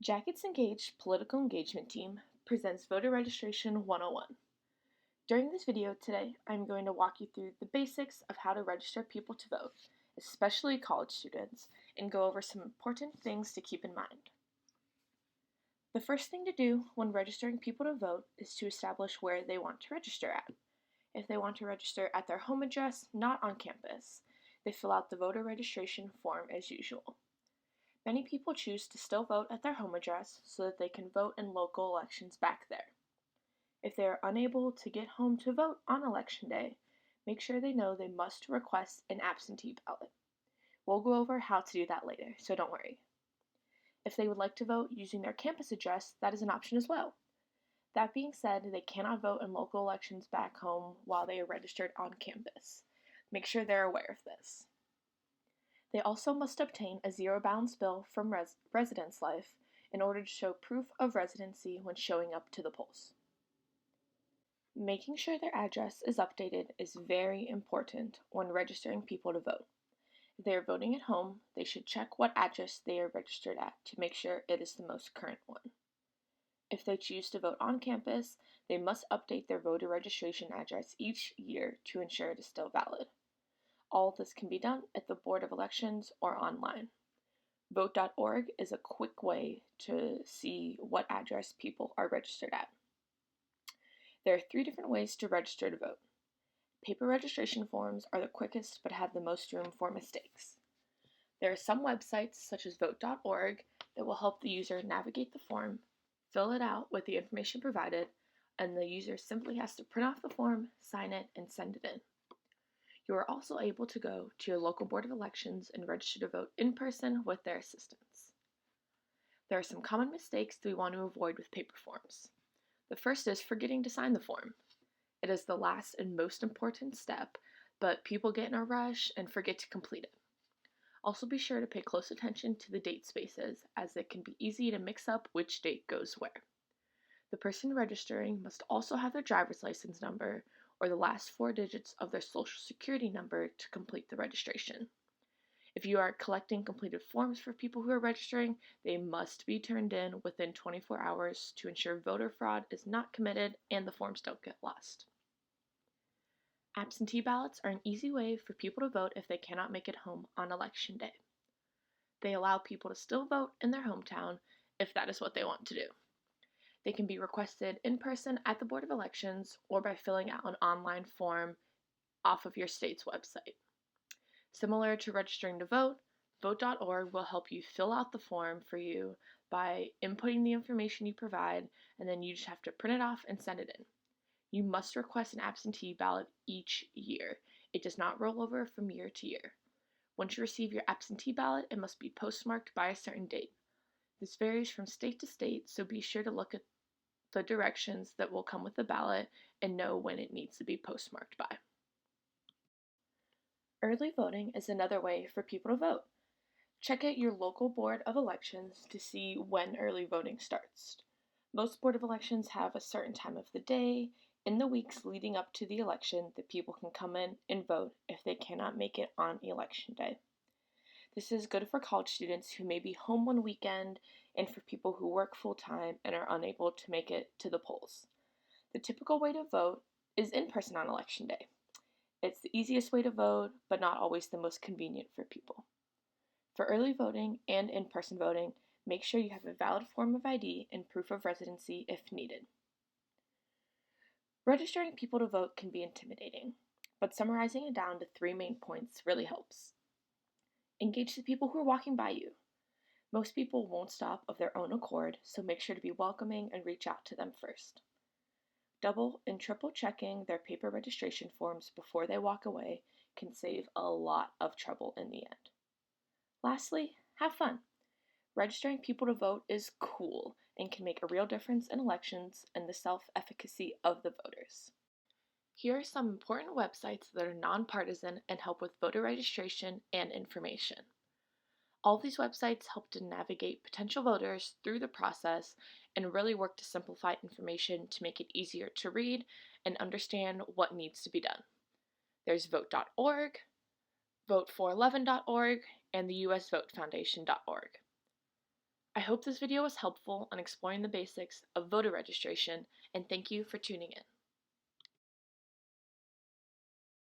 Jackets Engaged Political Engagement Team presents Voter Registration 101. During this video today, I'm going to walk you through the basics of how to register people to vote, especially college students, and go over some important things to keep in mind. The first thing to do when registering people to vote is to establish where they want to register at. If they want to register at their home address, not on campus, they fill out the voter registration form as usual. Many people choose to still vote at their home address so that they can vote in local elections back there. If they are unable to get home to vote on election day, make sure they know they must request an absentee ballot. We'll go over how to do that later, so don't worry. If they would like to vote using their campus address, that is an option as well. That being said, they cannot vote in local elections back home while they are registered on campus. Make sure they're aware of this. They also must obtain a zero-balance bill from Residence Life in order to show proof of residency when showing up to the polls. Making sure their address is updated is very important when registering people to vote. If they are voting at home, they should check what address they are registered at to make sure it is the most current one. If they choose to vote on campus, they must update their voter registration address each year to ensure it is still valid. All of this can be done at the Board of Elections or online. Vote.org is a quick way to see what address people are registered at. There are 3 different ways to register to vote. Paper registration forms are the quickest but have the most room for mistakes. There are some websites, such as Vote.org, that will help the user navigate the form, fill it out with the information provided, and the user simply has to print off the form, sign it, and send it in. You are also able to go to your local Board of Elections and register to vote in person with their assistance. There are some common mistakes that we want to avoid with paper forms. The first is forgetting to sign the form. It is the last and most important step, but people get in a rush and forget to complete it. Also be sure to pay close attention to the date spaces, as it can be easy to mix up which date goes where. The person registering must also have their driver's license number or the last 4 digits of their social security number to complete the registration. If you are collecting completed forms for people who are registering, they must be turned in within 24 hours to ensure voter fraud is not committed and the forms don't get lost. Absentee ballots are an easy way for people to vote if they cannot make it home on election day. They allow people to still vote in their hometown if that is what they want to do. They can be requested in person at the Board of Elections or by filling out an online form off of your state's website. Similar to registering to vote, Vote.org will help you fill out the form for you by inputting the information you provide, and then you just have to print it off and send it in. You must request an absentee ballot each year. It does not roll over from year to year. Once you receive your absentee ballot, it must be postmarked by a certain date. This varies from state to state, so be sure to look at the directions that will come with the ballot and know when it needs to be postmarked by. Early voting is another way for people to vote. Check out your local Board of Elections to see when early voting starts. Most Board of Elections have a certain time of the day in the weeks leading up to the election that people can come in and vote if they cannot make it on election day. This is good for college students who may be home one weekend and for people who work full-time and are unable to make it to the polls. The typical way to vote is in person on election day. It's the easiest way to vote, but not always the most convenient for people. For early voting and in-person voting, make sure you have a valid form of ID and proof of residency if needed. Registering people to vote can be intimidating, but summarizing it down to 3 main points really helps. Engage the people who are walking by you. Most people won't stop of their own accord, so make sure to be welcoming and reach out to them first. Double and triple checking their paper registration forms before they walk away can save a lot of trouble in the end. Lastly, have fun. Registering people to vote is cool and can make a real difference in elections and the self-efficacy of the voters. Here are some important websites that are nonpartisan and help with voter registration and information. All these websites help to navigate potential voters through the process and really work to simplify information to make it easier to read and understand what needs to be done. There's Vote.org, Vote411.org, and the USVoteFoundation.org. I hope this video was helpful on exploring the basics of voter registration, and thank you for tuning in.